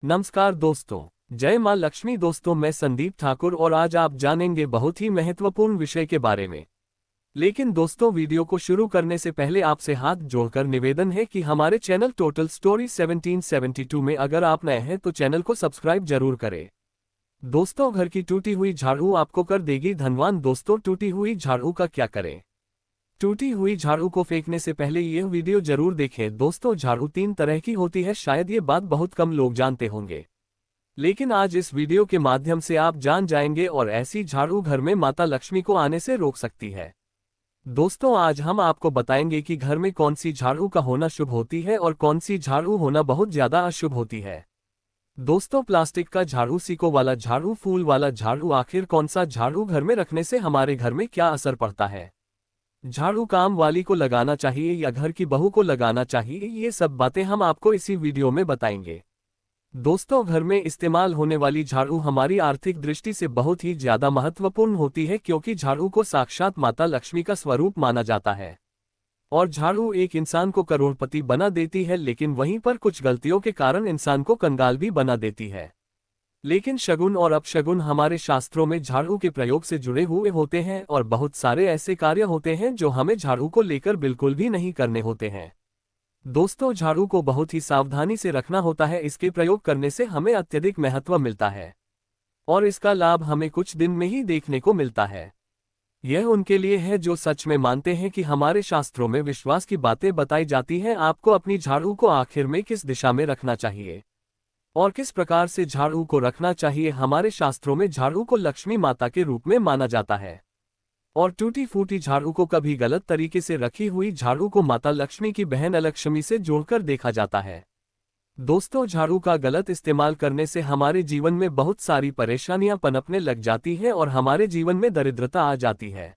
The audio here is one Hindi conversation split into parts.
नमस्कार दोस्तों। जय मां लक्ष्मी। दोस्तों, मैं संदीप ठाकुर और आज आप जानेंगे बहुत ही महत्वपूर्ण विषय के बारे में। लेकिन दोस्तों, वीडियो को शुरू करने से पहले आपसे हाथ जोड़कर निवेदन है कि हमारे चैनल टोटल स्टोरी 1772 में अगर आप नए हैं तो चैनल को सब्सक्राइब जरूर करें। दोस्तों, घर की टूटी हुई झाड़ू आपको कर देगी धनवान। दोस्तों, टूटी हुई झाड़ू का क्या करें? टूटी हुई झाड़ू को फेंकने से पहले यह वीडियो जरूर देखें। दोस्तों, झाड़ू 3 तरह की होती है, शायद ये बात बहुत कम लोग जानते होंगे। लेकिन आज इस वीडियो के माध्यम से आप जान जाएंगे और ऐसी झाड़ू घर में माता लक्ष्मी को आने से रोक सकती है। दोस्तों, आज हम आपको बताएंगे कि घर में कौन सी झाड़ू का होना शुभ होती है और कौन सी झाड़ू होना बहुत ज्यादा अशुभ होती है। दोस्तों, प्लास्टिक का झाड़ू, सिक्कों वाला झाड़ू, फूल वाला झाड़ू, आखिर कौन सा झाड़ू घर में रखने से हमारे घर में क्या असर पड़ता है? झाड़ू काम वाली को लगाना चाहिए या घर की बहू को लगाना चाहिए? ये सब बातें हम आपको इसी वीडियो में बताएंगे। दोस्तों, घर में इस्तेमाल होने वाली झाड़ू हमारी आर्थिक दृष्टि से बहुत ही ज्यादा महत्वपूर्ण होती है, क्योंकि झाड़ू को साक्षात माता लक्ष्मी का स्वरूप माना जाता है। और झाड़ू एक इंसान को करोड़पति बना देती है, लेकिन वहीं पर कुछ गलतियों के कारण इंसान को कंगाल भी बना देती है। लेकिन शगुन और अपशगुन हमारे शास्त्रों में झाड़ू के प्रयोग से जुड़े हुए होते हैं और बहुत सारे ऐसे कार्य होते हैं जो हमें झाड़ू को लेकर बिल्कुल भी नहीं करने होते हैं। दोस्तों, झाड़ू को बहुत ही सावधानी से रखना होता है। इसके प्रयोग करने से हमें अत्यधिक महत्व मिलता है और इसका लाभ हमें कुछ दिन में ही देखने को मिलता है। यह उनके लिए है जो सच में मानते हैं कि हमारे शास्त्रों में विश्वास की बातें बताई जाती हैं। आपको अपनी झाड़ू को आखिर में किस दिशा में रखना चाहिए और किस प्रकार से झाड़ू को रखना चाहिए? हमारे शास्त्रों में झाड़ू को लक्ष्मी माता के रूप में माना जाता है और टूटी फूटी झाड़ू को कभी गलत तरीके से रखी हुई झाड़ू को माता लक्ष्मी की बहन अलक्ष्मी से जोड़कर देखा जाता है। दोस्तों, झाड़ू का गलत इस्तेमाल करने से हमारे जीवन में बहुत सारी परेशानियां पनपने लग जाती हैं और हमारे जीवन में दरिद्रता आ जाती है।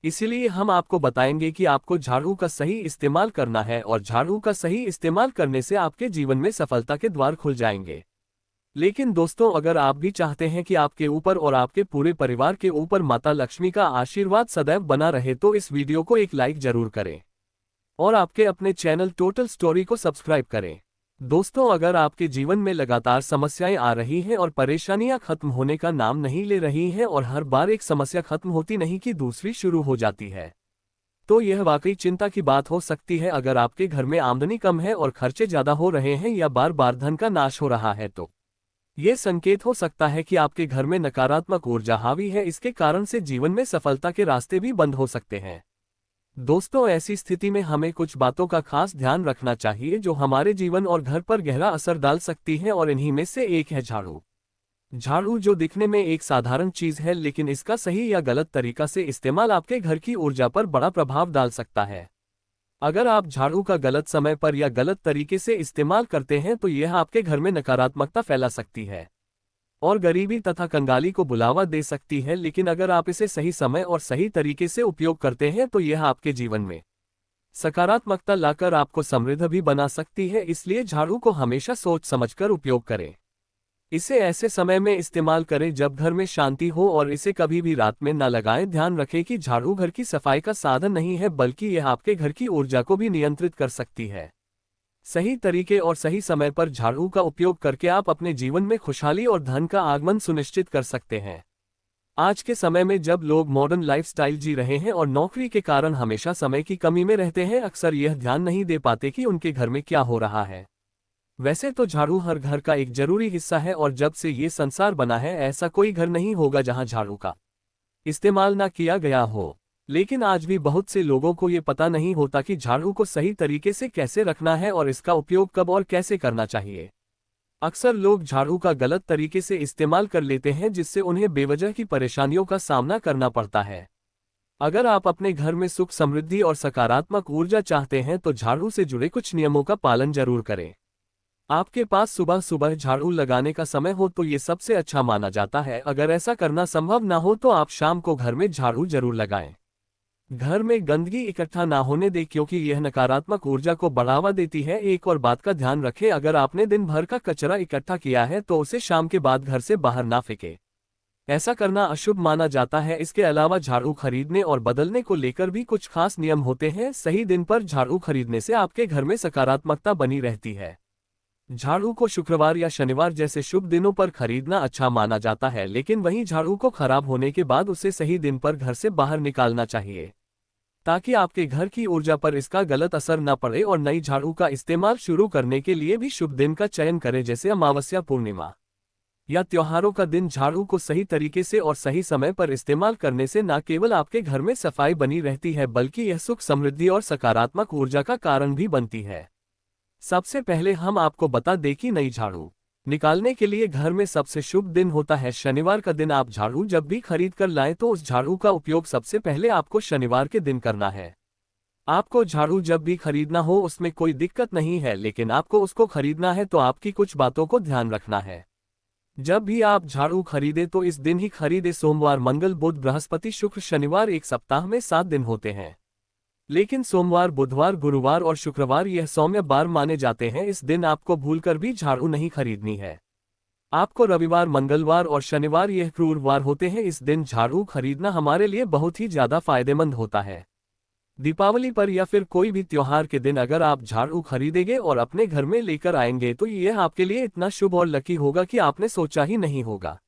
इसलिए हम आपको बताएंगे कि आपको झाड़ू का सही इस्तेमाल करना है और झाड़ू का सही इस्तेमाल करने से आपके जीवन में सफलता के द्वार खुल जाएंगे। लेकिन दोस्तों, अगर आप भी चाहते हैं कि आपके ऊपर और आपके पूरे परिवार के ऊपर माता लक्ष्मी का आशीर्वाद सदैव बना रहे तो इस वीडियो को एक लाइक जरूर करें और आपके अपने चैनल टोटल स्टोरी को सब्सक्राइब करें। दोस्तों, अगर आपके जीवन में लगातार समस्याएं आ रही हैं और परेशानियां खत्म होने का नाम नहीं ले रही हैं और हर बार एक समस्या खत्म होती नहीं कि दूसरी शुरू हो जाती है, तो यह वाकई चिंता की बात हो सकती है। अगर आपके घर में आमदनी कम है और खर्चे ज्यादा हो रहे हैं या बार बार धन का नाश हो रहा है तो यह संकेत हो सकता है कि आपके घर में नकारात्मक ऊर्जा हावी है। इसके कारण से जीवन में सफलता के रास्ते भी बंद हो सकते हैं। दोस्तों, ऐसी स्थिति में हमें कुछ बातों का खास ध्यान रखना चाहिए जो हमारे जीवन और घर पर गहरा असर डाल सकती हैं और इन्हीं में से एक है झाड़ू। झाड़ू जो दिखने में एक साधारण चीज है, लेकिन इसका सही या गलत तरीका से इस्तेमाल आपके घर की ऊर्जा पर बड़ा प्रभाव डाल सकता है। अगर आप झाड़ू का गलत समय पर या गलत तरीके से इस्तेमाल करते हैं तो यह आपके घर में नकारात्मकता फैला सकती है और गरीबी तथा कंगाली को बुलावा दे सकती है। लेकिन अगर आप इसे सही समय और सही तरीके से उपयोग करते हैं तो यह आपके जीवन में सकारात्मकता लाकर आपको समृद्ध भी बना सकती है। इसलिए झाड़ू को हमेशा सोच समझकर उपयोग करें। इसे ऐसे समय में इस्तेमाल करें जब घर में शांति हो और इसे कभी भी रात में न लगाएं। ध्यान रखें कि झाड़ू घर की सफाई का साधन नहीं है, बल्कि यह आपके घर की ऊर्जा को भी नियंत्रित कर सकती है। सही तरीके और सही समय पर झाड़ू का उपयोग करके आप अपने जीवन में खुशहाली और धन का आगमन सुनिश्चित कर सकते हैं। आज के समय में जब लोग मॉडर्न लाइफस्टाइल जी रहे हैं और नौकरी के कारण हमेशा समय की कमी में रहते हैं, अक्सर यह ध्यान नहीं दे पाते कि उनके घर में क्या हो रहा है। वैसे तो झाड़ू हर घर का एक जरूरी हिस्सा है और जब से ये संसार बना है ऐसा कोई घर नहीं होगा जहां झाड़ू का इस्तेमाल ना किया गया हो। लेकिन आज भी बहुत से लोगों को ये पता नहीं होता कि झाड़ू को सही तरीके से कैसे रखना है और इसका उपयोग कब और कैसे करना चाहिए। अक्सर लोग झाड़ू का गलत तरीके से इस्तेमाल कर लेते हैं, जिससे उन्हें बेवजह की परेशानियों का सामना करना पड़ता है। अगर आप अपने घर में सुख, समृद्धि और सकारात्मक ऊर्जा चाहते हैं तो झाड़ू से जुड़े कुछ नियमों का पालन जरूर करें। आपके पास सुबह सुबह झाड़ू लगाने का समय हो तो ये सबसे अच्छा माना जाता है। अगर ऐसा करना संभव ना हो तो आप शाम को घर में झाड़ू जरूर लगाएं। घर में गंदगी इकट्ठा ना होने दें, क्योंकि यह नकारात्मक ऊर्जा को बढ़ावा देती है। एक और बात का ध्यान रखें, अगर आपने दिन भर का कचरा इकट्ठा किया है तो उसे शाम के बाद घर से बाहर ना फेंकें। ऐसा करना अशुभ माना जाता है। इसके अलावा झाड़ू खरीदने और बदलने को लेकर भी कुछ खास नियम होते हैं। सही दिन पर झाड़ू खरीदने से आपके घर में सकारात्मकता बनी रहती है। झाड़ू को शुक्रवार या शनिवार जैसे शुभ दिनों पर खरीदना अच्छा माना जाता है, लेकिन वहीं झाड़ू को खराब होने के बाद उसे सही दिन पर घर से बाहर निकालना चाहिए ताकि आपके घर की ऊर्जा पर इसका गलत असर न पड़े। और नई झाड़ू का इस्तेमाल शुरू करने के लिए भी शुभ दिन का चयन करें, जैसे अमावस्या, पूर्णिमा या त्योहारों का दिन। झाड़ू को सही तरीके से और सही समय पर इस्तेमाल करने से न केवल आपके घर में सफाई बनी रहती है, बल्कि यह सुख, समृद्धि और सकारात्मक ऊर्जा का कारण भी बनती है। सबसे पहले हम आपको बता दें कि नई झाड़ू निकालने के लिए घर में सबसे शुभ दिन होता है शनिवार का दिन। आप झाड़ू जब भी खरीद कर लाएं तो उस झाड़ू का उपयोग सबसे पहले आपको शनिवार के दिन करना है। आपको झाड़ू जब भी खरीदना हो उसमें कोई दिक्कत नहीं है, लेकिन आपको उसको खरीदना है तो आपकी कुछ बातों को ध्यान रखना है। जब भी आप झाड़ू खरीदे तो इस दिन ही खरीदे। सोमवार, मंगल, बुध, बृहस्पति, शुक्र, शनिवार एक सप्ताह में 7 दिन होते हैं, लेकिन सोमवार, बुधवार, गुरुवार और शुक्रवार यह सौम्य बार माने जाते हैं। इस दिन आपको भूलकर भी झाड़ू नहीं खरीदनी है। आपको रविवार, मंगलवार और शनिवार यह क्रूर वार होते हैं। इस दिन झाड़ू खरीदना हमारे लिए बहुत ही ज्यादा फायदेमंद होता है। दीपावली पर या फिर कोई भी त्योहार के दिन अगर आप झाड़ू खरीदेंगे और अपने घर में लेकर आएंगे तो यह आपके लिए इतना शुभ और लकी होगा कि आपने सोचा ही नहीं होगा।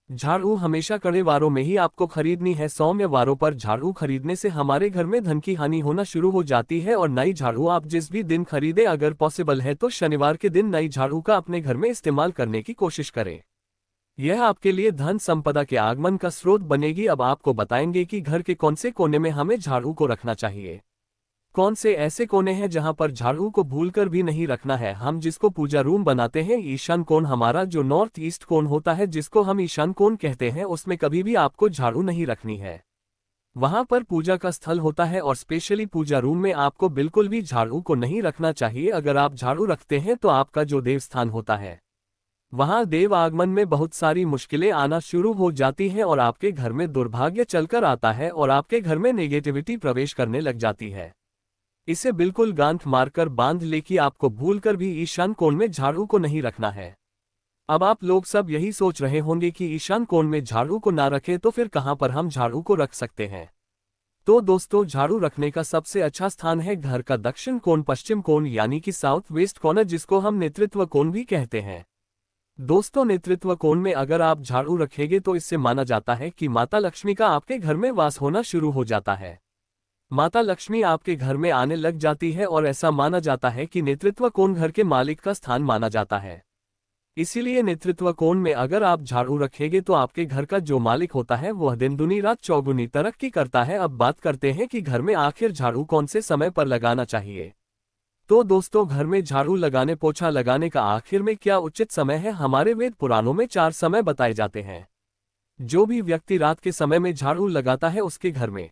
झाड़ू हमेशा कड़े वारों में ही आपको खरीदनी है। सौम्य वारों पर झाड़ू खरीदने से हमारे घर में धन की हानि होना शुरू हो जाती है। और नई झाड़ू आप जिस भी दिन खरीदे, अगर पॉसिबल है तो शनिवार के दिन नई झाड़ू का अपने घर में इस्तेमाल करने की कोशिश करें। यह आपके लिए धन संपदा के आगमन का स्रोत बनेगी। अब आपको बताएंगे कि घर के कौन से कोने में हमें झाड़ू को रखना चाहिए। कौन से ऐसे कोने हैं जहां पर झाड़ू को भूलकर भी नहीं रखना है। हम जिसको पूजा रूम बनाते हैं, ईशान कोण हमारा जो नॉर्थ ईस्ट कोण होता है, जिसको हम ईशान कोण कहते हैं, उसमें कभी भी आपको झाड़ू नहीं रखनी है। वहां पर पूजा का स्थल होता है और स्पेशली पूजा रूम में आपको बिल्कुल भी झाड़ू को नहीं रखना चाहिए। अगर आप झाड़ू रखते हैं तो आपका जो देव स्थान होता है वहां देव आगमन में बहुत सारी मुश्किलें आना शुरू हो जाती हैं और आपके घर में दुर्भाग्य चलकर आता है और आपके घर में नेगेटिविटी प्रवेश करने लग जाती है। इसे बिल्कुल गांठ मारकर बांध ले कि आपको भूलकर भी ईशान कोण में झाड़ू को नहीं रखना है। अब आप लोग सब यही सोच रहे होंगे कि ईशान कोण में झाड़ू को ना रखें तो फिर कहां पर हम झाड़ू को रख सकते हैं। तो दोस्तों, झाड़ू रखने का सबसे अच्छा स्थान है घर का दक्षिण कोण, पश्चिम कोण यानी कि साउथ वेस्ट कॉर्नर, जिसको हम नेतृत्व कोण भी कहते हैं। दोस्तों, नेतृत्व कोण में अगर आप झाड़ू रखेंगे तो इससे माना जाता है कि माता लक्ष्मी का आपके घर में वास होना शुरू हो जाता है। माता लक्ष्मी आपके घर में आने लग जाती है और ऐसा माना जाता है कि नेतृत्व कोण घर के मालिक का स्थान माना जाता है। इसीलिए नेतृत्व कोण में अगर आप झाड़ू रखेंगे तो आपके घर का जो मालिक होता है वह दिन दुनी रात चौगुनी तरक्की करता है। अब बात करते हैं कि घर में आखिर झाड़ू कौन से समय पर लगाना चाहिए। तो दोस्तों, घर में झाड़ू लगाने, पोछा लगाने का आखिर में क्या उचित समय है। हमारे वेद पुराणों में 4 समय बताए जाते हैं। जो भी व्यक्ति रात के समय में झाड़ू लगाता है उसके घर में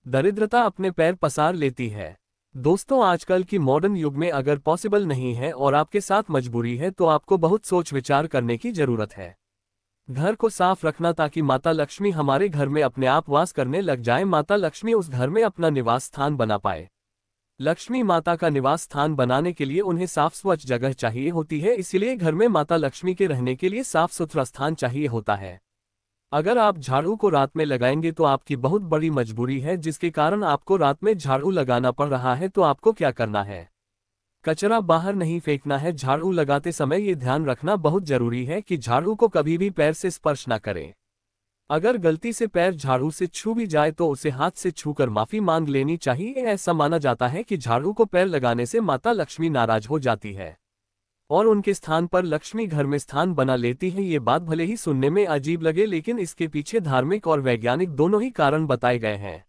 दरिद्रता अपने पैर पसार लेती है। दोस्तों, आजकल की मॉडर्न युग में अगर पॉसिबल नहीं है और आपके साथ मजबूरी है तो आपको बहुत सोच विचार करने की जरूरत है। घर को साफ रखना ताकि माता लक्ष्मी हमारे घर में अपने आप वास करने लग जाए। माता लक्ष्मी उस घर में अपना निवास स्थान बना पाए। लक्ष्मी माता का निवास स्थान बनाने के लिए उन्हें साफ स्वच्छ जगह चाहिए होती है, इसलिए घर में माता लक्ष्मी के रहने के लिए साफ सुथरा स्थान चाहिए होता है। अगर आप झाड़ू को रात में लगाएंगे तो आपकी बहुत बड़ी मजबूरी है जिसके कारण आपको रात में झाड़ू लगाना पड़ रहा है। तो आपको क्या करना है, कचरा बाहर नहीं फेंकना है। झाड़ू लगाते समय ये ध्यान रखना बहुत जरूरी है कि झाड़ू को कभी भी पैर से स्पर्श न करें। अगर गलती से पैर झाड़ू से छू भी जाए तो उसे हाथ से छूकर माफी मांग लेनी चाहिए। ऐसा माना जाता है कि झाड़ू को पैर लगाने से माता लक्ष्मी नाराज हो जाती है और उनके स्थान पर लक्ष्मी घर में स्थान बना लेती है। ये बात भले ही सुनने में अजीब लगे, लेकिन इसके पीछे धार्मिक और वैज्ञानिक दोनों ही कारण बताए गए हैं।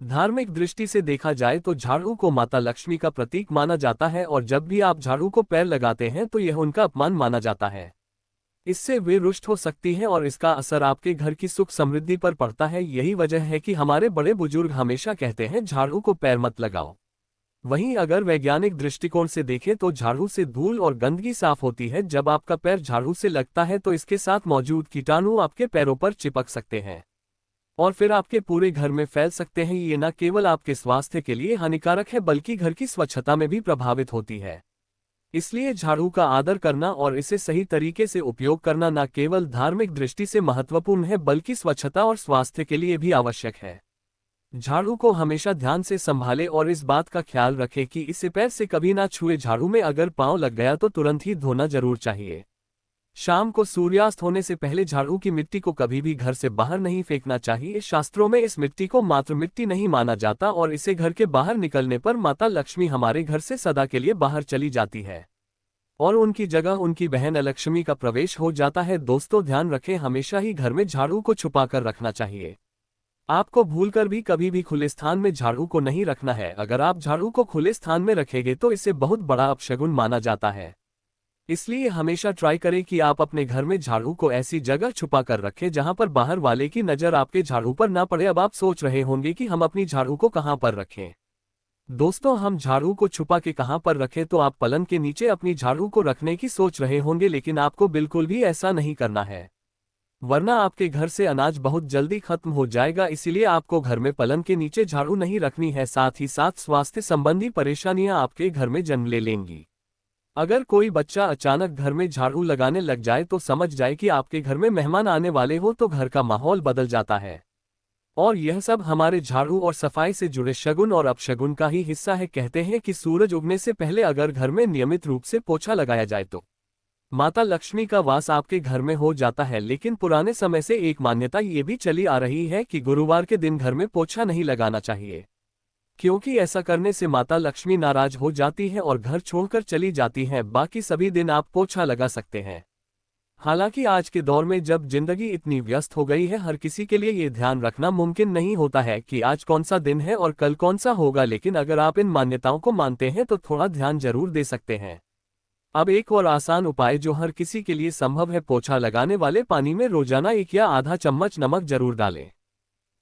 धार्मिक दृष्टि से देखा जाए तो झाड़ू को माता लक्ष्मी का प्रतीक माना जाता है और जब भी आप झाड़ू को पैर लगाते हैं तो यह उनका अपमान माना जाता है। इससे वे रुष्ट हो सकती हैं और इसका असर आपके घर की सुख समृद्धि पर पड़ता है। यही वजह है कि हमारे बड़े बुजुर्ग हमेशा कहते हैं झाड़ू को पैर मत लगाओ। वहीं अगर वैज्ञानिक दृष्टिकोण से देखें तो झाड़ू से धूल और गंदगी साफ होती है। जब आपका पैर झाड़ू से लगता है तो इसके साथ मौजूद कीटाणु आपके पैरों पर चिपक सकते हैं और फिर आपके पूरे घर में फैल सकते हैं। ये न केवल आपके स्वास्थ्य के लिए हानिकारक है बल्कि घर की स्वच्छता में भी प्रभावित होती है। इसलिए झाड़ू का आदर करना और इसे सही तरीके से उपयोग करना न केवल धार्मिक दृष्टि से महत्वपूर्ण है बल्कि स्वच्छता और स्वास्थ्य के लिए भी आवश्यक है। झाड़ू को हमेशा ध्यान से संभाले और इस बात का ख्याल रखें कि इसे पैर से कभी ना छुए। झाड़ू में अगर पांव लग गया तो तुरंत ही धोना जरूर चाहिए। शाम को सूर्यास्त होने से पहले झाड़ू की मिट्टी को कभी भी घर से बाहर नहीं फेंकना चाहिए। शास्त्रों में इस मिट्टी को मात्र मिट्टी नहीं माना जाता और इसे घर के बाहर निकलने पर माता लक्ष्मी हमारे घर से सदा के लिए बाहर चली जाती है और उनकी जगह उनकी बहन लक्ष्मी का प्रवेश हो जाता है। दोस्तों ध्यान रखें, हमेशा ही घर में झाड़ू को छुपा कर रखना चाहिए। आपको भूलकर भी कभी भी खुले स्थान में झाड़ू को नहीं रखना है। अगर आप झाड़ू को खुले स्थान में रखेंगे तो इसे बहुत बड़ा अपशगुन माना जाता है। इसलिए हमेशा ट्राई करें कि आप अपने घर में झाड़ू को ऐसी जगह छुपा कर रखें जहां पर बाहर वाले की नजर आपके झाड़ू पर ना पड़े। अब आप सोच रहे होंगे कि हम अपनी झाड़ू को कहां पर रखें। दोस्तों, हम झाड़ू को छुपा के कहां पर रखें, तो आप पलंग के नीचे अपनी झाड़ू को रखने की सोच रहे होंगे, लेकिन आपको बिल्कुल भी ऐसा नहीं करना है, वरना आपके घर से अनाज बहुत जल्दी खत्म हो जाएगा। इसीलिए आपको घर में पलंग के नीचे झाड़ू नहीं रखनी है। साथ ही साथ स्वास्थ्य संबंधी परेशानियां आपके घर में जन्म ले लेंगी। अगर कोई बच्चा अचानक घर में झाड़ू लगाने लग जाए तो समझ जाए कि आपके घर में मेहमान आने वाले हो, तो घर का माहौल बदल जाता है। और यह सब हमारे झाड़ू और सफाई से जुड़े शगुन और अपशगुन का ही हिस्सा है। कहते हैं कि सूरज उगने से पहले अगर घर में नियमित रूप से पोछा लगाया जाए तो माता लक्ष्मी का वास आपके घर में हो जाता है। लेकिन पुराने समय से एक मान्यता ये भी चली आ रही है कि गुरुवार के दिन घर में पोछा नहीं लगाना चाहिए, क्योंकि ऐसा करने से माता लक्ष्मी नाराज हो जाती है और घर छोड़कर चली जाती हैं। बाकी सभी दिन आप पोछा लगा सकते हैं। हालांकि आज के दौर में जब जिंदगी इतनी व्यस्त हो गई है, हर किसी के लिए ये ध्यान रखना मुमकिन नहीं होता है कि आज कौन सा दिन है और कल कौन सा होगा। लेकिन अगर आप इन मान्यताओं को मानते हैं तो थोड़ा ध्यान जरूर दे सकते हैं। अब एक और आसान उपाय जो हर किसी के लिए संभव है, पोछा लगाने वाले पानी में रोजाना 1 या आधा चम्मच नमक जरूर डालें।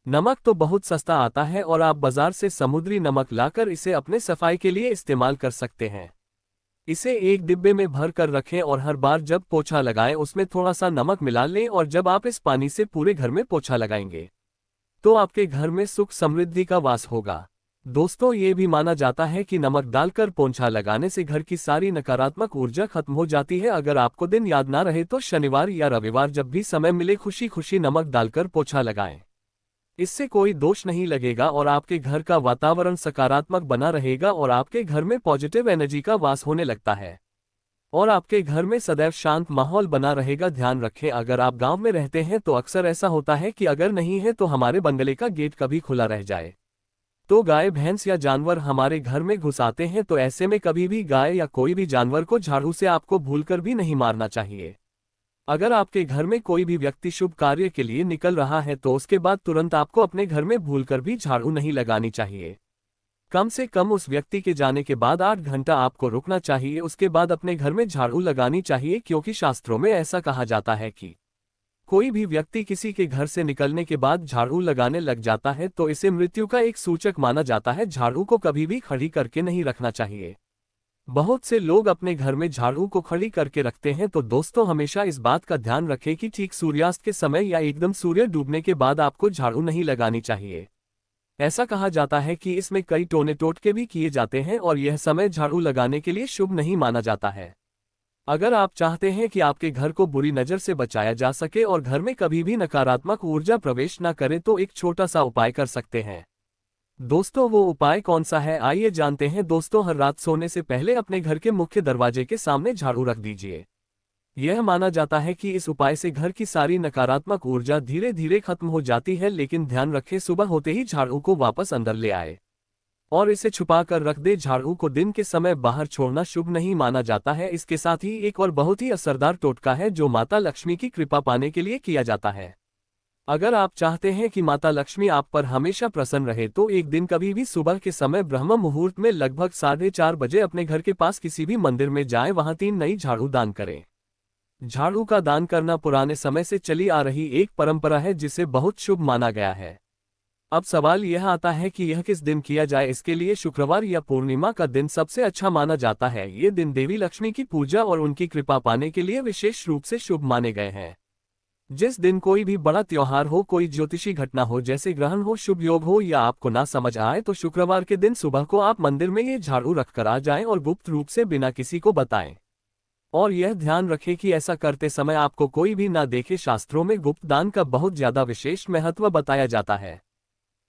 नमक तो बहुत सस्ता आता है और आप बाजार से समुद्री नमक लाकर इसे अपने सफाई के लिए इस्तेमाल कर सकते हैं। इसे एक डिब्बे में भर कर रखें और हर बार जब पोछा लगाएं उसमें थोड़ा सा नमक मिला लें। और जब आप इस पानी से पूरे घर में पोछा लगाएंगे तो आपके घर में सुख समृद्धि का वास होगा। दोस्तों, ये भी माना जाता है कि नमक डालकर पोंछा लगाने से घर की सारी नकारात्मक ऊर्जा खत्म हो जाती है। अगर आपको दिन याद ना रहे तो शनिवार या रविवार जब भी समय मिले खुशी खुशी नमक डालकर पोछा लगाएं। इससे कोई दोष नहीं लगेगा और आपके घर का वातावरण सकारात्मक बना रहेगा और आपके घर में पॉजिटिव एनर्जी का वास होने लगता है और आपके घर में सदैव शांत माहौल बना रहेगा। ध्यान रखें, अगर आप गांव में रहते हैं तो अक्सर ऐसा होता है कि अगर नहीं है तो हमारे बंगले का गेट कभी खुला रह जाए तो गाय भैंस या जानवर हमारे घर में घुस आते हैं। तो ऐसे में कभी भी गाय या कोई भी जानवर को झाड़ू से आपको भूलकर भी नहीं मारना चाहिए। अगर आपके घर में कोई भी व्यक्ति शुभ कार्य के लिए निकल रहा है तो उसके बाद तुरंत आपको अपने घर में भूलकर भी झाड़ू नहीं लगानी चाहिए। कम से कम उस व्यक्ति के जाने के बाद 8 घंटा आपको रुकना चाहिए, उसके बाद अपने घर में झाड़ू लगानी चाहिए। क्योंकि शास्त्रों में ऐसा कहा जाता है कि कोई भी व्यक्ति किसी के घर से निकलने के बाद झाड़ू लगाने लग जाता है तो इसे मृत्यु का एक सूचक माना जाता है। झाड़ू को कभी भी खड़ी करके नहीं रखना चाहिए। बहुत से लोग अपने घर में झाड़ू को खड़ी करके रखते हैं, तो दोस्तों हमेशा इस बात का ध्यान रखें कि ठीक सूर्यास्त के समय या एकदम सूर्य डूबने के बाद आपको झाड़ू नहीं लगानी चाहिए। ऐसा कहा जाता है कि इसमें कई टोने टोटके भी किए जाते हैं और यह समय झाड़ू लगाने के लिए शुभ नहीं माना जाता है। अगर आप चाहते हैं कि आपके घर को बुरी नज़र से बचाया जा सके और घर में कभी भी नकारात्मक ऊर्जा प्रवेश न करे तो एक छोटा सा उपाय कर सकते हैं। दोस्तों, वो उपाय कौन सा है, आइए जानते हैं। दोस्तों, हर रात सोने से पहले अपने घर के मुख्य दरवाजे के सामने झाड़ू रख दीजिए। यह माना जाता है कि इस उपाय से घर की सारी नकारात्मक ऊर्जा धीरे धीरे खत्म हो जाती है। लेकिन ध्यान रखें, सुबह होते ही झाड़ू को वापस अंदर ले आए और इसे छुपा कर रख दे। झाड़ू को दिन के समय बाहर छोड़ना शुभ नहीं माना जाता है। इसके साथ ही एक और बहुत ही असरदार टोटका है जो माता लक्ष्मी की कृपा पाने के लिए किया जाता है। अगर आप चाहते हैं कि माता लक्ष्मी आप पर हमेशा प्रसन्न रहे तो एक दिन कभी भी सुबह के समय ब्रह्म मुहूर्त में लगभग 4:30 बजे अपने घर के पास किसी भी मंदिर में जाएं, वहां 3 नई झाड़ू दान करें। झाड़ू का दान करना पुराने समय से चली आ रही एक परंपरा है जिसे बहुत शुभ माना गया है। अब सवाल यह आता है कि यह किस दिन किया जाए। इसके लिए शुक्रवार या पूर्णिमा का दिन सबसे अच्छा माना जाता है। ये दिन देवी लक्ष्मी की पूजा और उनकी कृपा पाने के लिए विशेष रूप से शुभ माने गए हैं। जिस दिन कोई भी बड़ा त्योहार हो, कोई ज्योतिषी घटना हो जैसे ग्रहण हो, शुभ योग हो या आपको ना समझ आए तो शुक्रवार के दिन सुबह को आप मंदिर में ये झाड़ू रखकर आ जाएं और गुप्त रूप से बिना किसी को बताएं। और यह ध्यान रखें कि ऐसा करते समय आपको कोई भी ना देखे। शास्त्रों में गुप्त दान का बहुत ज्यादा विशेष महत्व बताया जाता है।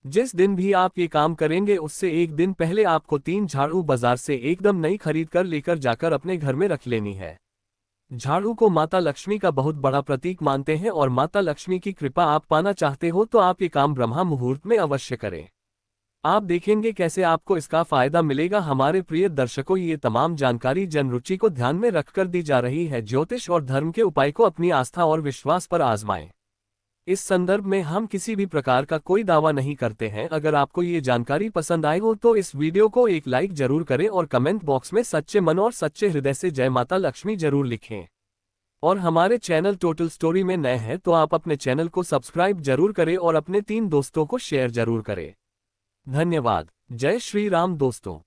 जिस दिन भी आप ये काम करेंगे उससे एक दिन पहले आपको 3 झाड़ू बाजार से एकदम नई खरीद कर लेकर जाकर अपने घर में रख लेनी है। झाड़ू को माता लक्ष्मी का बहुत बड़ा प्रतीक मानते हैं और माता लक्ष्मी की कृपा आप पाना चाहते हो तो आप ये काम ब्रह्मा मुहूर्त में अवश्य करें। आप देखेंगे कैसे आपको इसका फायदा मिलेगा। हमारे प्रिय दर्शकों, ये तमाम जानकारी जन रुचि को ध्यान में रखकर दी जा रही है। ज्योतिष और धर्म के उपाय को अपनी आस्था और विश्वास पर आजमाएं। इस संदर्भ में हम किसी भी प्रकार का कोई दावा नहीं करते हैं। अगर आपको ये जानकारी पसंद आए हो तो इस वीडियो को एक लाइक जरूर करें और कमेंट बॉक्स में सच्चे मन और सच्चे हृदय से जय माता लक्ष्मी जरूर लिखें। और हमारे चैनल टोटल स्टोरी में नए हैं तो आप अपने चैनल को सब्सक्राइब जरूर करें और अपने 3 दोस्तों को शेयर जरूर करें। धन्यवाद। जय श्री राम दोस्तों।